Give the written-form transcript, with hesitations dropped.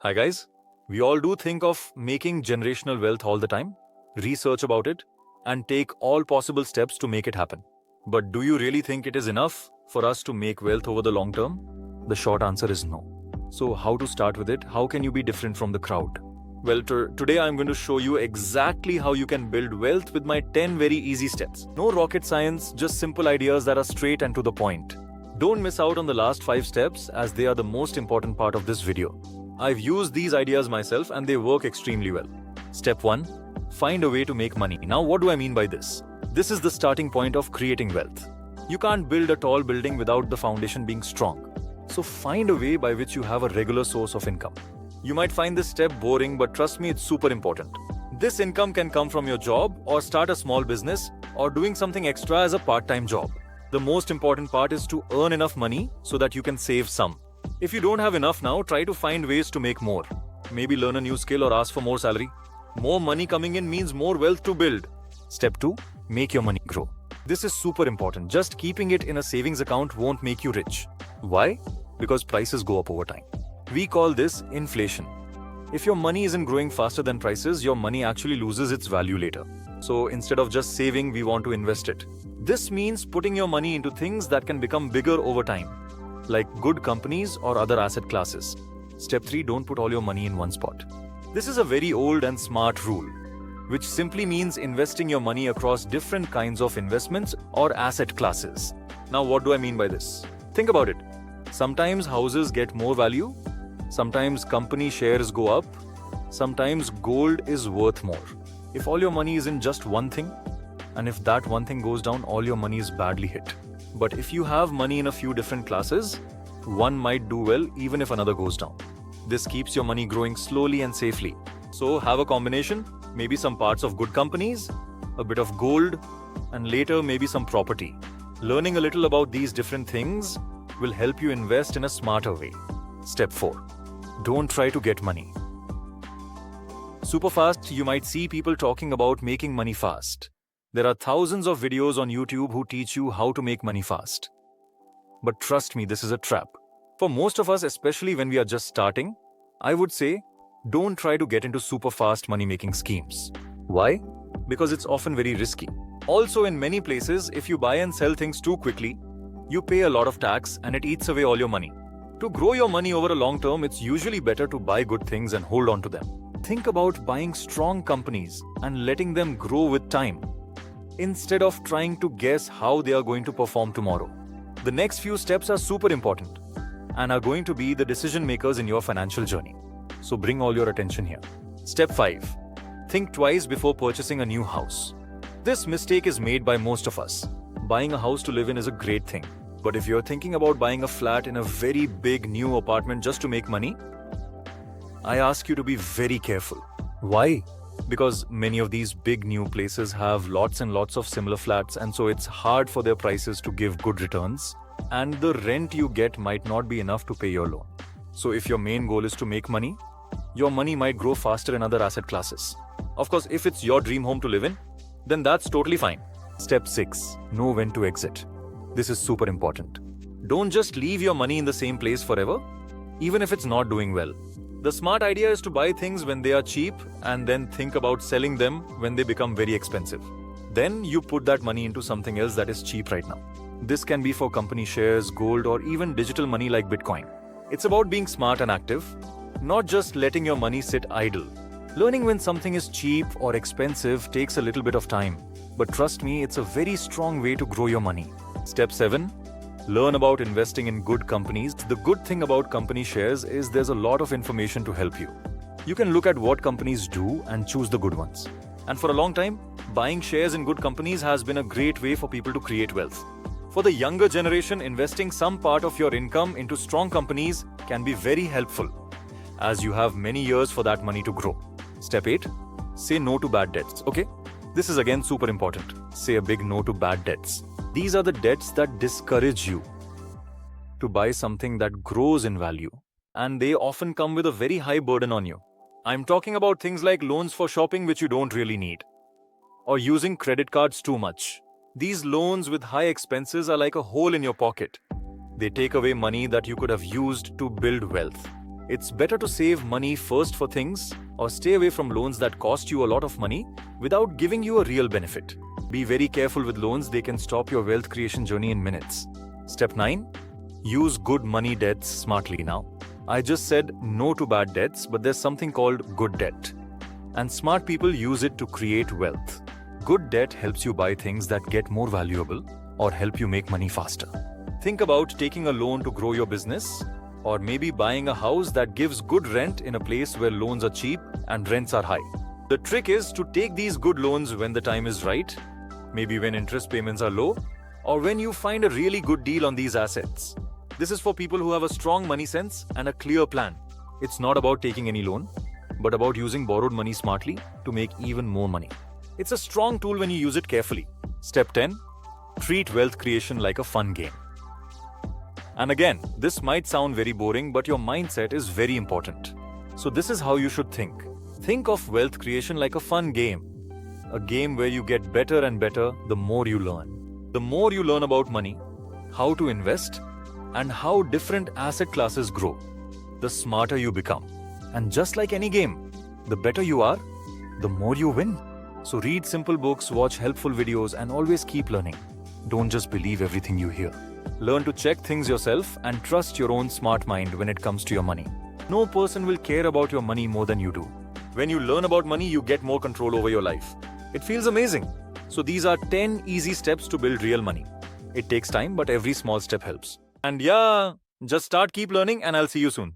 Hi guys, we all do think of making generational wealth all the time, research about it, and take all possible steps to make it happen. But do you really think it is enough for us to make wealth over the long term? The short answer is no. So how to start with it? How can you be different from the crowd? Well, today I'm going to show you exactly how you can build wealth with my 10 very easy steps. No rocket science, just simple ideas that are straight and to the point. Don't miss out on the last 5 steps as they are the most important part of this video. I've used these ideas myself and they work extremely well. Step 1. Find a way to make money. Now what do I mean by this? This is the starting point of creating wealth. You can't build a tall building without the foundation being strong. So find a way by which you have a regular source of income. You might find this step boring, but trust me, it's super important. This income can come from your job or start a small business or doing something extra as a part-time job. The most important part is to earn enough money so that you can save some. If you don't have enough now, try to find ways to make more. Maybe learn a new skill or ask for more salary. More money coming in means more wealth to build. Step 2. Make your money grow. This is super important. Just keeping it in a savings account won't make you rich. Why? Because prices go up over time. We call this inflation. If your money isn't growing faster than prices, your money actually loses its value later. So instead of just saving, we want to invest it. This means putting your money into things that can become bigger over time, like good companies or other asset classes. Step 3. Don't put all your money in one spot. This is a very old and smart rule, which simply means investing your money across different kinds of investments or asset classes. Now, what do I mean by this? Think about it. Sometimes houses get more value, sometimes company shares go up, sometimes gold is worth more. If all your money is in just one thing, and if that one thing goes down, all your money is badly hit. But if you have money in a few different classes, one might do well even if another goes down. This keeps your money growing slowly and safely. So have a combination, maybe some parts of good companies, a bit of gold, and later maybe some property. Learning a little about these different things will help you invest in a smarter way. Step 4. Don't try to get money. Super fast, you might see people talking about making money fast. There are thousands of videos on YouTube who teach you how to make money fast. But trust me, this is a trap. For most of us, especially when we are just starting, I would say, don't try to get into super fast money-making schemes. Why? Because it's often very risky. Also, in many places, if you buy and sell things too quickly, you pay a lot of tax and it eats away all your money. To grow your money over a long term, it's usually better to buy good things and hold on to them. Think about buying strong companies and letting them grow with time, instead of trying to guess how they are going to perform tomorrow. The next few steps are super important and are going to be the decision makers in your financial journey. So bring all your attention here. Step 5. Think twice before purchasing a new house. This mistake is made by most of us. Buying a house to live in is a great thing. But if you're thinking about buying a flat in a very big new apartment just to make money, I ask you to be very careful. Why? Because many of these big new places have lots and lots of similar flats, and so it's hard for their prices to give good returns, and the rent you get might not be enough to pay your loan. So if your main goal is to make money, your money might grow faster in other asset classes. Of course, if it's your dream home to live in, then that's totally fine. Step 6. Know when to exit. This is super important. Don't just leave your money in the same place forever, even if it's not doing well. The smart idea is to buy things when they are cheap and then think about selling them when they become very expensive. Then you put that money into something else that is cheap right now. This can be for company shares, gold, or even digital money like Bitcoin. It's about being smart and active, not just letting your money sit idle. Learning when something is cheap or expensive takes a little bit of time, but trust me, it's a very strong way to grow your money. Step 7. Learn about investing in good companies. The good thing about company shares is there's a lot of information to help you. You can look at what companies do and choose the good ones. And for a long time, buying shares in good companies has been a great way for people to create wealth. For the younger generation, investing some part of your income into strong companies can be very helpful, as you have many years for that money to grow. Step 8. Say no to bad debts. Okay? This is again super important. Say a big no to bad debts. These are the debts that discourage you to buy something that grows in value, and they often come with a very high burden on you. I'm talking about things like loans for shopping which you don't really need, or using credit cards too much. These loans with high expenses are like a hole in your pocket. They take away money that you could have used to build wealth. It's better to save money first for things or stay away from loans that cost you a lot of money without giving you a real benefit. Be very careful with loans, they can stop your wealth creation journey in minutes. Step 9. Use good money debts smartly now. I just said no to bad debts, but there's something called good debt. And smart people use it to create wealth. Good debt helps you buy things that get more valuable or help you make money faster. Think about taking a loan to grow your business, or maybe buying a house that gives good rent in a place where loans are cheap and rents are high. The trick is to take these good loans when the time is right, maybe when interest payments are low, or when you find a really good deal on these assets. This is for people who have a strong money sense and a clear plan. It's not about taking any loan, but about using borrowed money smartly to make even more money. It's a strong tool when you use it carefully. Step 10. Treat wealth creation like a fun game. And again, this might sound very boring, but your mindset is very important. So this is how you should think. Think of wealth creation like a fun game. A game where you get better and better the more you learn. The more you learn about money, how to invest, and how different asset classes grow, the smarter you become. And just like any game, the better you are, the more you win. So read simple books, watch helpful videos, and always keep learning. Don't just believe everything you hear. Learn to check things yourself and trust your own smart mind when it comes to your money. No person will care about your money more than you do. When you learn about money, you get more control over your life. It feels amazing. So these are 10 easy steps to build real money. It takes time, but every small step helps. And yeah, just keep learning, and I'll see you soon.